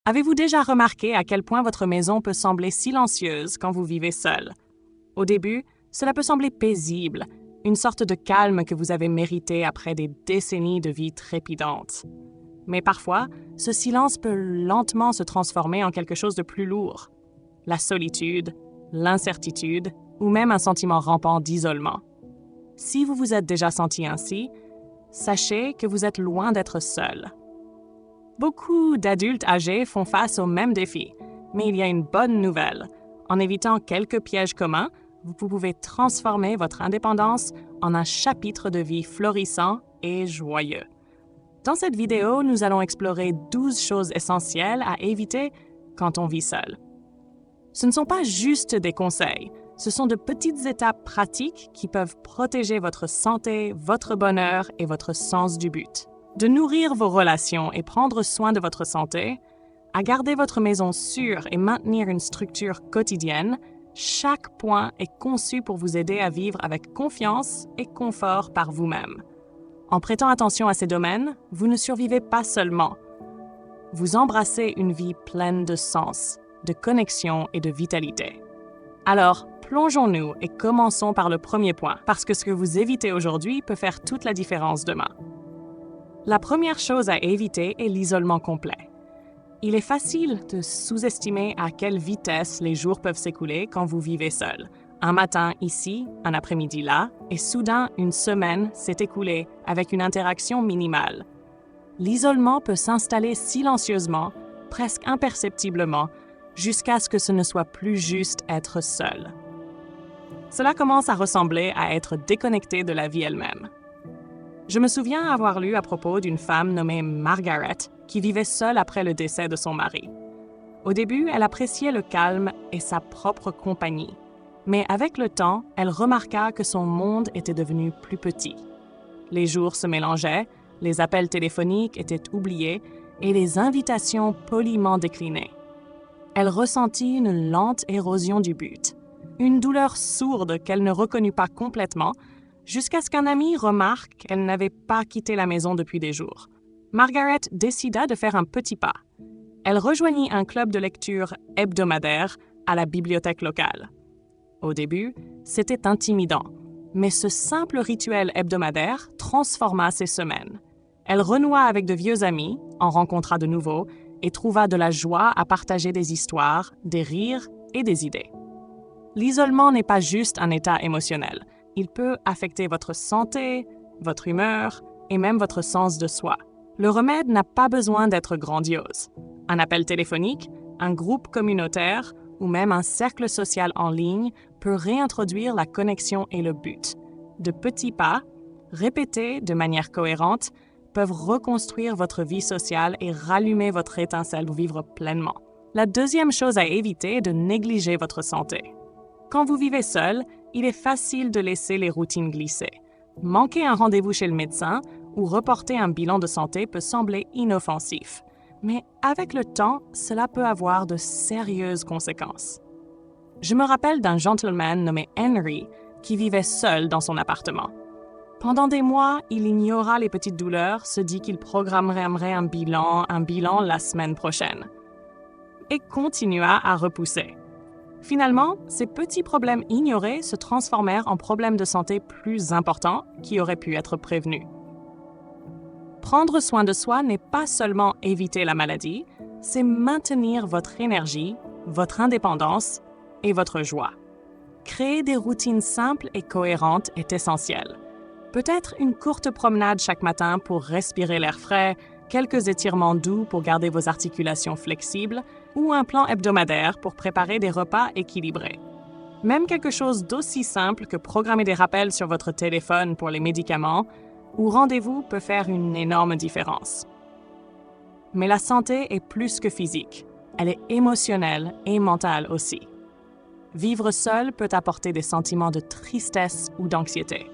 Avez-vous déjà remarqué à quel point votre maison peut sembler silencieuse quand vous vivez seul? Au début, cela peut sembler paisible, une sorte de calme que vous avez mérité après des décennies de vie trépidante. Mais parfois, ce silence peut lentement se transformer en quelque chose de plus lourd. La solitude, l'incertitude ou même un sentiment rampant d'isolement. Si vous vous êtes déjà senti ainsi, sachez que vous êtes loin d'être seul. Beaucoup d'adultes âgés font face aux mêmes défis, mais il y a une bonne nouvelle. En évitant quelques pièges communs, vous pouvez transformer votre indépendance en un chapitre de vie florissant et joyeux. Dans cette vidéo, nous allons explorer 12 choses essentielles à éviter quand on vit seul. Ce ne sont pas juste des conseils, ce sont de petites étapes pratiques qui peuvent protéger votre santé, votre bonheur et votre sens du but. De nourrir vos relations et prendre soin de votre santé, à garder votre maison sûre et maintenir une structure quotidienne, chaque point est conçu pour vous aider à vivre avec confiance et confort par vous-même. En prêtant attention à ces domaines, vous ne survivez pas seulement. Vous embrassez une vie pleine de sens, de connexion et de vitalité. Alors, plongeons-nous et commençons par le premier point, parce que ce que vous évitez aujourd'hui peut faire toute la différence demain. La première chose à éviter est l'isolement complet. Il est facile de sous-estimer à quelle vitesse les jours peuvent s'écouler quand vous vivez seul. Un matin ici, un après-midi là, et soudain, une semaine s'est écoulée avec une interaction minimale. L'isolement peut s'installer silencieusement, presque imperceptiblement, jusqu'à ce que ce ne soit plus juste être seul. Cela commence à ressembler à être déconnecté de la vie elle-même. Je me souviens avoir lu à propos d'une femme nommée Margaret qui vivait seule après le décès de son mari. Au début, elle appréciait le calme et sa propre compagnie. Mais avec le temps, elle remarqua que son monde était devenu plus petit. Les jours se mélangeaient, les appels téléphoniques étaient oubliés et les invitations poliment déclinées. Elle ressentit une lente érosion du but, une douleur sourde qu'elle ne reconnut pas complètement, jusqu'à ce qu'un ami remarque qu'elle n'avait pas quitté la maison depuis des jours. Margaret décida de faire un petit pas. Elle rejoignit un club de lecture hebdomadaire à la bibliothèque locale. Au début, c'était intimidant, mais ce simple rituel hebdomadaire transforma ses semaines. Elle renoua avec de vieux amis, en rencontra de nouveaux, et trouva de la joie à partager des histoires, des rires et des idées. L'isolement n'est pas juste un état émotionnel. Il peut affecter votre santé, votre humeur et même votre sens de soi. Le remède n'a pas besoin d'être grandiose. Un appel téléphonique, un groupe communautaire ou même un cercle social en ligne peut réintroduire la connexion et le but. De petits pas, répétés de manière cohérente, peuvent reconstruire votre vie sociale et rallumer votre étincelle pour vivre pleinement. La deuxième chose à éviter est de négliger votre santé. Quand vous vivez seul, il est facile de laisser les routines glisser. Manquer un rendez-vous chez le médecin ou reporter un bilan de santé peut sembler inoffensif. Mais avec le temps, cela peut avoir de sérieuses conséquences. Je me rappelle d'un gentleman nommé Henry qui vivait seul dans son appartement. Pendant des mois, il ignora les petites douleurs, se dit qu'il programmerait un bilan la semaine prochaine. Et continua à repousser. Finalement, ces petits problèmes ignorés se transformèrent en problèmes de santé plus importants qui auraient pu être prévenus. Prendre soin de soi n'est pas seulement éviter la maladie, c'est maintenir votre énergie, votre indépendance et votre joie. Créer des routines simples et cohérentes est essentiel. Peut-être une courte promenade chaque matin pour respirer l'air frais, quelques étirements doux pour garder vos articulations flexibles ou un plan hebdomadaire pour préparer des repas équilibrés. Même quelque chose d'aussi simple que programmer des rappels sur votre téléphone pour les médicaments ou rendez-vous peut faire une énorme différence. Mais la santé est plus que physique, elle est émotionnelle et mentale aussi. Vivre seul peut apporter des sentiments de tristesse ou d'anxiété.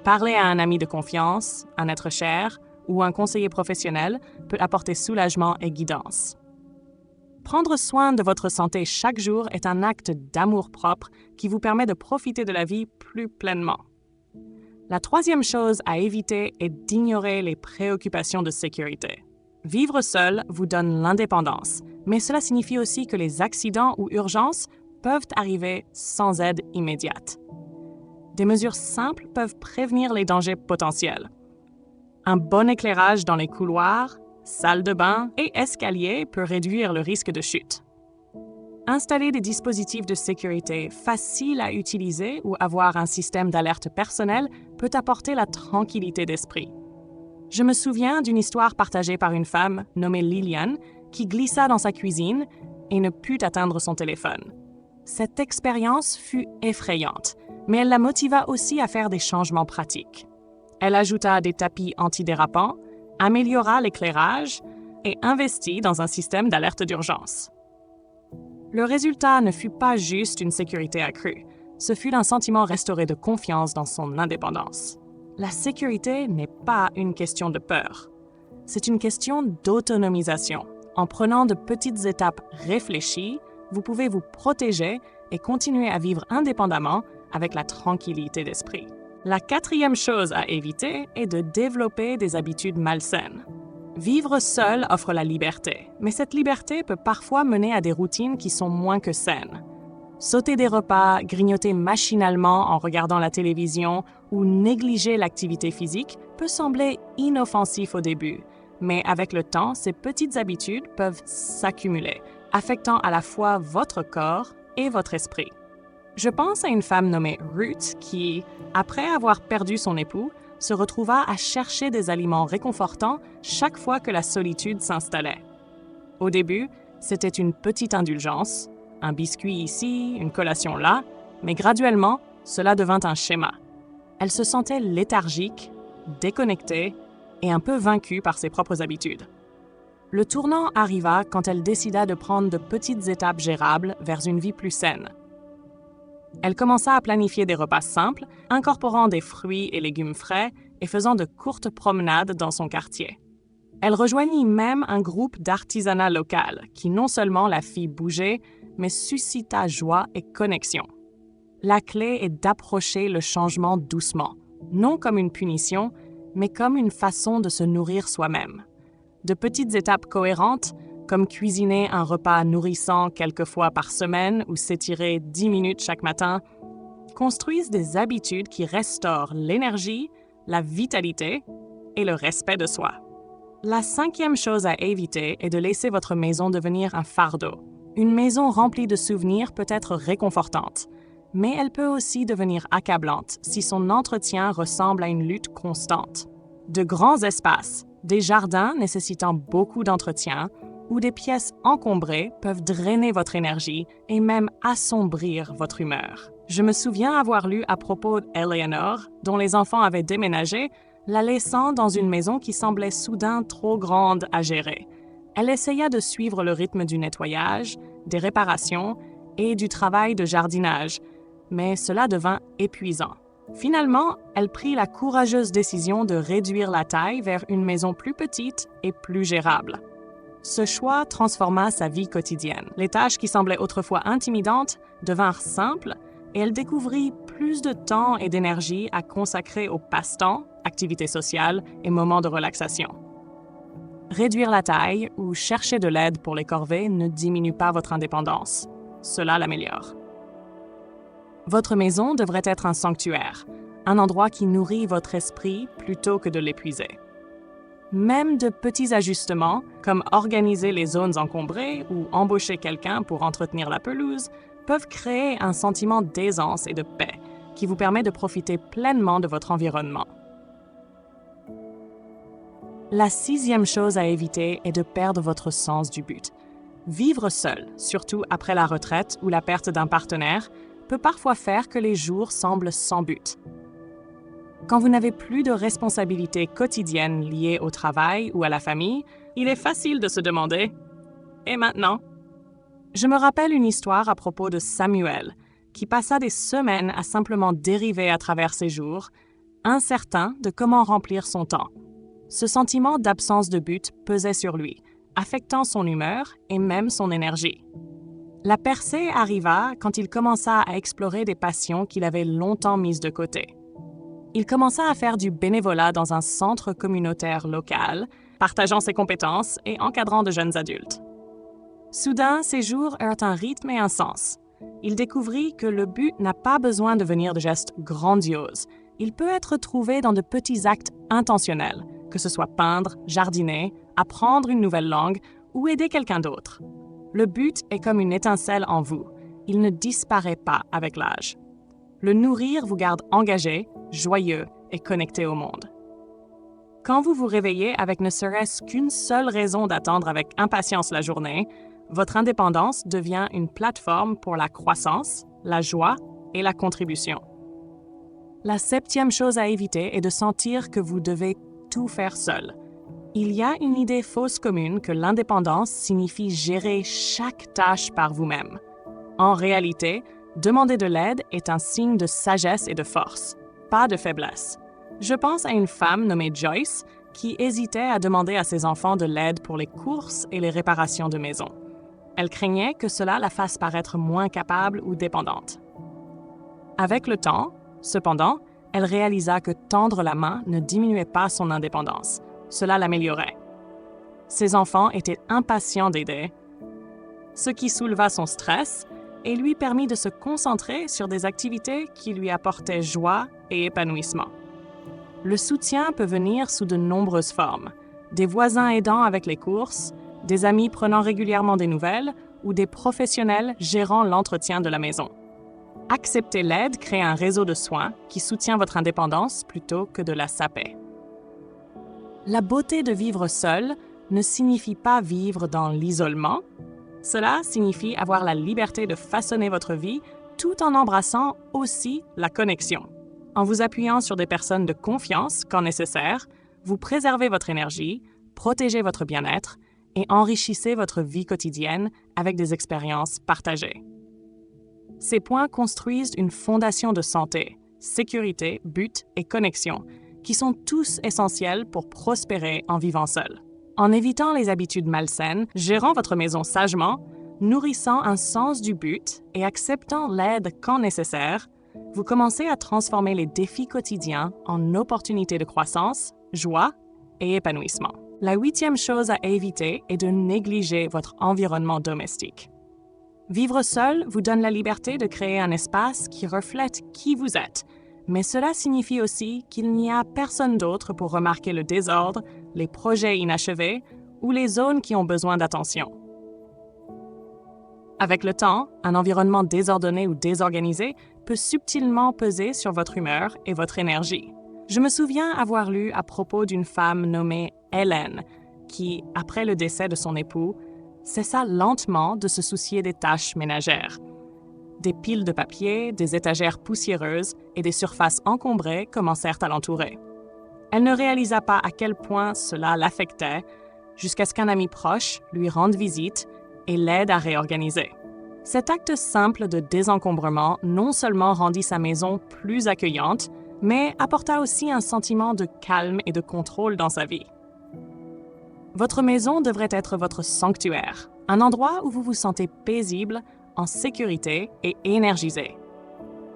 Parler à un ami de confiance, un être cher ou un conseiller professionnel peut apporter soulagement et guidance. Prendre soin de votre santé chaque jour est un acte d'amour-propre qui vous permet de profiter de la vie plus pleinement. La troisième chose à éviter est d'ignorer les préoccupations de sécurité. Vivre seul vous donne l'indépendance, Mais cela signifie aussi que les accidents ou urgences peuvent arriver sans aide immédiate. Des mesures simples peuvent prévenir les dangers potentiels. Un bon éclairage dans les couloirs, salles de bain et escaliers peut réduire le risque de chute. Installer des dispositifs de sécurité faciles à utiliser ou avoir un système d'alerte personnel peut apporter la tranquillité d'esprit. Je me souviens d'une histoire partagée par une femme nommée Liliane qui glissa dans sa cuisine et ne put atteindre son téléphone. Cette expérience fut effrayante, mais elle la motiva aussi à faire des changements pratiques. Elle ajouta des tapis antidérapants, améliora l'éclairage et investit dans un système d'alerte d'urgence. Le résultat ne fut pas juste une sécurité accrue, ce fut un sentiment restauré de confiance dans son indépendance. La sécurité n'est pas une question de peur, c'est une question d'autonomisation. En prenant de petites étapes réfléchies, vous pouvez vous protéger et continuer à vivre indépendamment avec la tranquillité d'esprit. La quatrième chose à éviter est de développer des habitudes malsaines. Vivre seul offre la liberté, mais cette liberté peut parfois mener à des routines qui sont moins que saines. Sauter des repas, grignoter machinalement en regardant la télévision ou négliger l'activité physique peut sembler inoffensif au début, mais avec le temps, ces petites habitudes peuvent s'accumuler, affectant à la fois votre corps et votre esprit. Je pense à une femme nommée Ruth qui, après avoir perdu son époux, se retrouva à chercher des aliments réconfortants chaque fois que la solitude s'installait. Au début, c'était une petite indulgence, un biscuit ici, une collation là, mais graduellement, cela devint un schéma. Elle se sentait léthargique, déconnectée et un peu vaincue par ses propres habitudes. Le tournant arriva quand elle décida de prendre de petites étapes gérables vers une vie plus saine. Elle commença à planifier des repas simples, incorporant des fruits et légumes frais et faisant de courtes promenades dans son quartier. Elle rejoignit même un groupe d'artisanat local qui non seulement la fit bouger, mais suscita joie et connexion. La clé est d'approcher le changement doucement, non comme une punition, mais comme une façon de se nourrir soi-même. De petites étapes cohérentes, comme cuisiner un repas nourrissant quelques fois par semaine ou s'étirer 10 minutes chaque matin, construisent des habitudes qui restaurent l'énergie, la vitalité et le respect de soi. La cinquième chose à éviter est de laisser votre maison devenir un fardeau. Une maison remplie de souvenirs peut être réconfortante, mais elle peut aussi devenir accablante si son entretien ressemble à une lutte constante. De grands espaces, des jardins nécessitant beaucoup d'entretien ou des pièces encombrées peuvent drainer votre énergie et même assombrir votre humeur. Je me souviens avoir lu à propos d'Eleanor, dont les enfants avaient déménagé, la laissant dans une maison qui semblait soudain trop grande à gérer. Elle essaya de suivre le rythme du nettoyage, des réparations et du travail de jardinage, mais cela devint épuisant. Finalement, elle prit la courageuse décision de réduire la taille vers une maison plus petite et plus gérable. Ce choix transforma sa vie quotidienne. Les tâches qui semblaient autrefois intimidantes devinrent simples et elle découvrit plus de temps et d'énergie à consacrer aux passe-temps, activités sociales et moments de relaxation. Réduire la taille ou chercher de l'aide pour les corvées ne diminue pas votre indépendance. Cela l'améliore. Votre maison devrait être un sanctuaire, un endroit qui nourrit votre esprit plutôt que de l'épuiser. Même de petits ajustements, comme organiser les zones encombrées ou embaucher quelqu'un pour entretenir la pelouse, peuvent créer un sentiment d'aisance et de paix qui vous permet de profiter pleinement de votre environnement. La sixième chose à éviter est de perdre votre sens du but. Vivre seul, surtout après la retraite ou la perte d'un partenaire, peut parfois faire que les jours semblent sans but. Quand vous n'avez plus de responsabilités quotidiennes liées au travail ou à la famille, il est facile de se demander « Et maintenant ?» Je me rappelle une histoire à propos de Samuel, qui passa des semaines à simplement dériver à travers ses jours, incertain de comment remplir son temps. Ce sentiment d'absence de but pesait sur lui, affectant son humeur et même son énergie. La percée arriva quand il commença à explorer des passions qu'il avait longtemps mises de côté. Il commença à faire du bénévolat dans un centre communautaire local, partageant ses compétences et encadrant de jeunes adultes. Soudain, ces jours eurent un rythme et un sens. Il découvrit que le but n'a pas besoin de venir de gestes grandioses. Il peut être trouvé dans de petits actes intentionnels, que ce soit peindre, jardiner, apprendre une nouvelle langue ou aider quelqu'un d'autre. Le but est comme une étincelle en vous. Il ne disparaît pas avec l'âge. Le nourrir vous garde engagé, joyeux et connecté au monde. Quand vous vous réveillez avec ne serait-ce qu'une seule raison d'attendre avec impatience la journée, votre indépendance devient une plateforme pour la croissance, la joie et la contribution. La 7e chose à éviter est de sentir que vous devez tout faire seul. Il y a une idée fausse commune que l'indépendance signifie gérer chaque tâche par vous-même. En réalité, demander de l'aide est un signe de sagesse et de force, pas de faiblesse. Je pense à une femme nommée Joyce qui hésitait à demander à ses enfants de l'aide pour les courses et les réparations de maison. Elle craignait que cela la fasse paraître moins capable ou dépendante. Avec le temps, cependant, elle réalisa que tendre la main ne diminuait pas son indépendance. Cela l'améliorait. Ses enfants étaient impatients d'aider, ce qui souleva son stress et lui permit de se concentrer sur des activités qui lui apportaient joie et épanouissement. Le soutien peut venir sous de nombreuses formes. Des voisins aidant avec les courses, des amis prenant régulièrement des nouvelles ou des professionnels gérant l'entretien de la maison. Accepter l'aide crée un réseau de soins qui soutient votre indépendance plutôt que de la saper. La beauté de vivre seul ne signifie pas vivre dans l'isolement. Cela signifie avoir la liberté de façonner votre vie tout en embrassant aussi la connexion. En vous appuyant sur des personnes de confiance quand nécessaire, vous préservez votre énergie, protégez votre bien-être et enrichissez votre vie quotidienne avec des expériences partagées. Ces points construisent une fondation de santé, sécurité, but et connexion qui sont tous essentiels pour prospérer en vivant seul. En évitant les habitudes malsaines, gérant votre maison sagement, nourrissant un sens du but et acceptant l'aide quand nécessaire, vous commencez à transformer les défis quotidiens en opportunités de croissance, joie et épanouissement. La 8e chose à éviter est de négliger votre environnement domestique. Vivre seul vous donne la liberté de créer un espace qui reflète qui vous êtes, mais cela signifie aussi qu'il n'y a personne d'autre pour remarquer le désordre, les projets inachevés ou les zones qui ont besoin d'attention. Avec le temps, un environnement désordonné ou désorganisé peut subtilement peser sur votre humeur et votre énergie. Je me souviens avoir lu à propos d'une femme nommée Hélène qui, après le décès de son époux, cessa lentement de se soucier des tâches ménagères. Des piles de papier, des étagères poussiéreuses et des surfaces encombrées commencèrent à l'entourer. Elle ne réalisa pas à quel point cela l'affectait jusqu'à ce qu'un ami proche lui rende visite et l'aide à réorganiser. Cet acte simple de désencombrement non seulement rendit sa maison plus accueillante, mais apporta aussi un sentiment de calme et de contrôle dans sa vie. Votre maison devrait être votre sanctuaire, un endroit où vous vous sentez paisible, en sécurité et énergisé.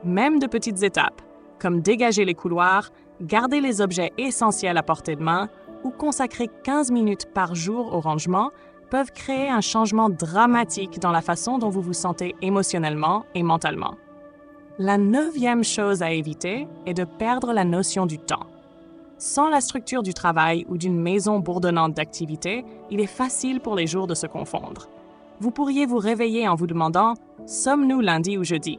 Même de petites étapes, comme dégager les couloirs, garder les objets essentiels à portée de main ou consacrer 15 minutes par jour au rangement, peuvent créer un changement dramatique dans la façon dont vous vous sentez émotionnellement et mentalement. La 9e chose à éviter est de perdre la notion du temps. Sans la structure du travail ou d'une maison bourdonnante d'activités, il est facile pour les jours de se confondre. Vous pourriez vous réveiller en vous demandant « Sommes-nous lundi ou jeudi ?»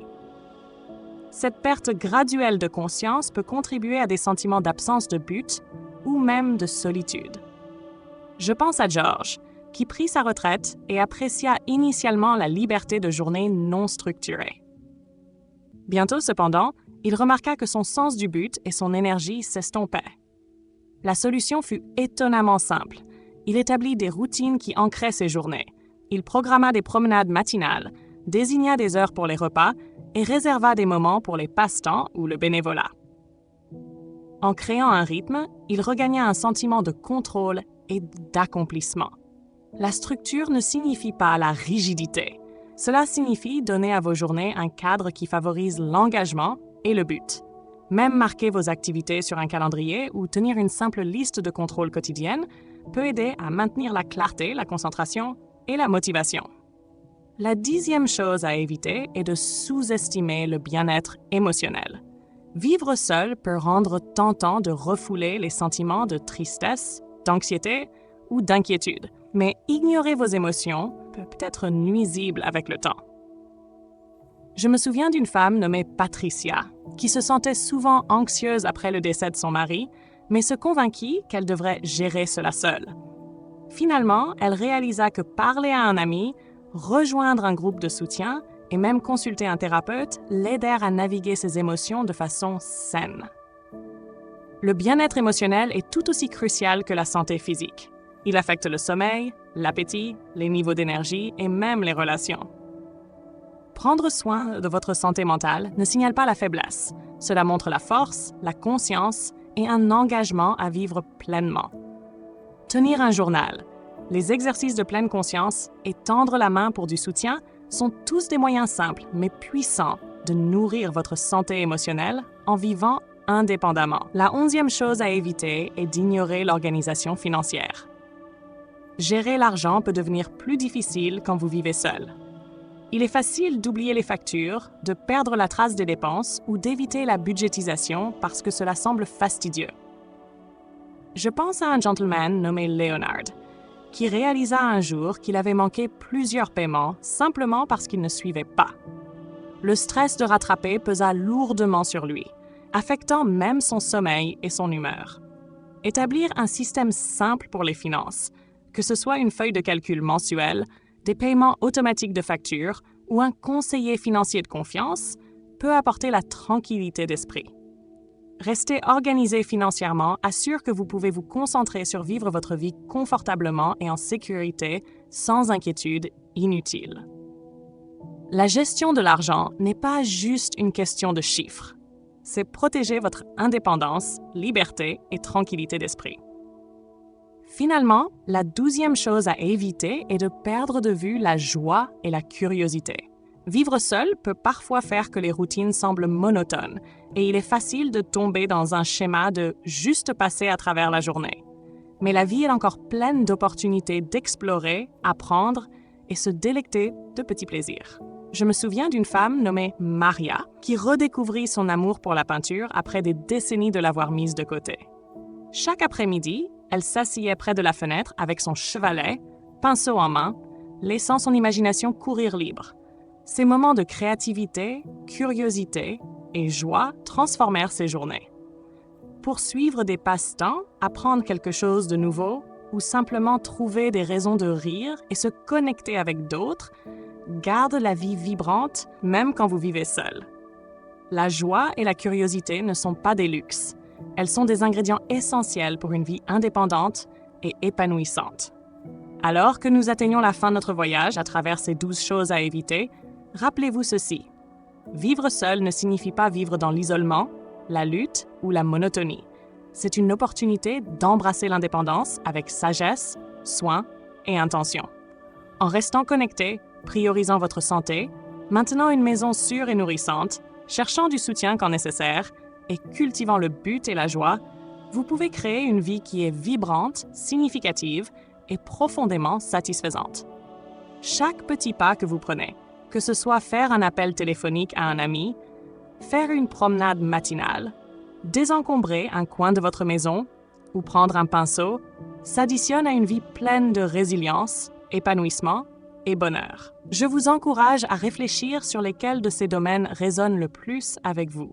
Cette perte graduelle de conscience peut contribuer à des sentiments d'absence de but ou même de solitude. Je pense à George, qui prit sa retraite et apprécia initialement la liberté de journées non structurées. Bientôt, cependant, il remarqua que son sens du but et son énergie s'estompaient. La solution fut étonnamment simple. Il établit des routines qui ancraient ses journées. Il programma des promenades matinales, désigna des heures pour les repas et réserva des moments pour les passe-temps ou le bénévolat. En créant un rythme, il regagna un sentiment de contrôle et d'accomplissement. La structure ne signifie pas la rigidité. Cela signifie donner à vos journées un cadre qui favorise l'engagement et le but. Même marquer vos activités sur un calendrier ou tenir une simple liste de contrôle quotidienne peut aider à maintenir la clarté, la concentration et la motivation. La 10e chose à éviter est de sous-estimer le bien-être émotionnel. Vivre seul peut rendre tentant de refouler les sentiments de tristesse, d'anxiété ou d'inquiétude, mais ignorer vos émotions peut être nuisible avec le temps. Je me souviens d'une femme nommée Patricia, qui se sentait souvent anxieuse après le décès de son mari, mais se convainquit qu'elle devrait gérer cela seule. Finalement, elle réalisa que parler à un ami, rejoindre un groupe de soutien et même consulter un thérapeute l'aidèrent à naviguer ses émotions de façon saine. Le bien-être émotionnel est tout aussi crucial que la santé physique. Il affecte le sommeil, l'appétit, les niveaux d'énergie et même les relations. Prendre soin de votre santé mentale ne signale pas la faiblesse. Cela montre la force, la conscience et un engagement à vivre pleinement. Tenir un journal, les exercices de pleine conscience et tendre la main pour du soutien sont tous des moyens simples mais puissants de nourrir votre santé émotionnelle en vivant indépendamment. La 11e chose à éviter est d'ignorer l'organisation financière. Gérer l'argent peut devenir plus difficile quand vous vivez seul. Il est facile d'oublier les factures, de perdre la trace des dépenses ou d'éviter la budgétisation parce que cela semble fastidieux. Je pense à un gentleman nommé Leonard, qui réalisa un jour qu'il avait manqué plusieurs paiements simplement parce qu'il ne suivait pas. Le stress de rattraper pesa lourdement sur lui, affectant même son sommeil et son humeur. Établir un système simple pour les finances, que ce soit une feuille de calcul mensuelle, des paiements automatiques de factures ou un conseiller financier de confiance, peut apporter la tranquillité d'esprit. Rester organisé financièrement assure que vous pouvez vous concentrer sur vivre votre vie confortablement et en sécurité, sans inquiétude inutile. La gestion de l'argent n'est pas juste une question de chiffres. C'est protéger votre indépendance, liberté et tranquillité d'esprit. Finalement, la 12e chose à éviter est de perdre de vue la joie et la curiosité. Vivre seul peut parfois faire que les routines semblent monotones et il est facile de tomber dans un schéma de juste passer à travers la journée. Mais la vie est encore pleine d'opportunités d'explorer, apprendre et se délecter de petits plaisirs. Je me souviens d'une femme nommée Maria qui redécouvrit son amour pour la peinture après des décennies de l'avoir mise de côté. Chaque après-midi, elle s'asseyait près de la fenêtre avec son chevalet, pinceau en main, laissant son imagination courir libre. Ces moments de créativité, curiosité et joie transformèrent ses journées. Poursuivre des passe-temps, apprendre quelque chose de nouveau ou simplement trouver des raisons de rire et se connecter avec d'autres garde la vie vibrante même quand vous vivez seul. La joie et la curiosité ne sont pas des luxes. Elles sont des ingrédients essentiels pour une vie indépendante et épanouissante. Alors que nous atteignons la fin de notre voyage à travers ces 12 choses à éviter, rappelez-vous ceci. Vivre seul ne signifie pas vivre dans l'isolement, la lutte ou la monotonie. C'est une opportunité d'embrasser l'indépendance avec sagesse, soin et intention. En restant connecté, priorisant votre santé, maintenant une maison sûre et nourrissante, cherchant du soutien quand nécessaire et cultivant le but et la joie, vous pouvez créer une vie qui est vibrante, significative et profondément satisfaisante. Chaque petit pas que vous prenez, que ce soit faire un appel téléphonique à un ami, faire une promenade matinale, désencombrer un coin de votre maison ou prendre un pinceau, s'additionne à une vie pleine de résilience, épanouissement et bonheur. Je vous encourage à réfléchir sur lesquels de ces domaines résonnent le plus avec vous.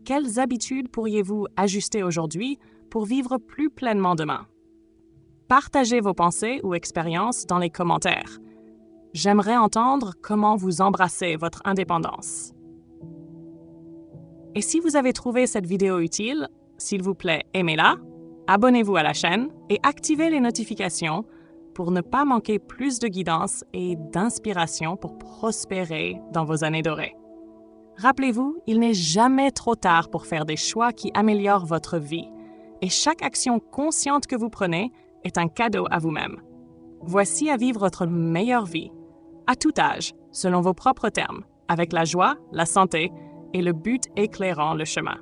Quelles habitudes pourriez-vous ajuster aujourd'hui pour vivre plus pleinement demain? Partagez vos pensées ou expériences dans les commentaires. J'aimerais entendre comment vous embrassez votre indépendance. Et si vous avez trouvé cette vidéo utile, s'il vous plaît, aimez-la, abonnez-vous à la chaîne et activez les notifications pour ne pas manquer plus de guidance et d'inspiration pour prospérer dans vos années dorées. Rappelez-vous, il n'est jamais trop tard pour faire des choix qui améliorent votre vie, et chaque action consciente que vous prenez est un cadeau à vous-même. Voici à vivre votre meilleure vie, à tout âge, selon vos propres termes, avec la joie, la santé et le but éclairant le chemin.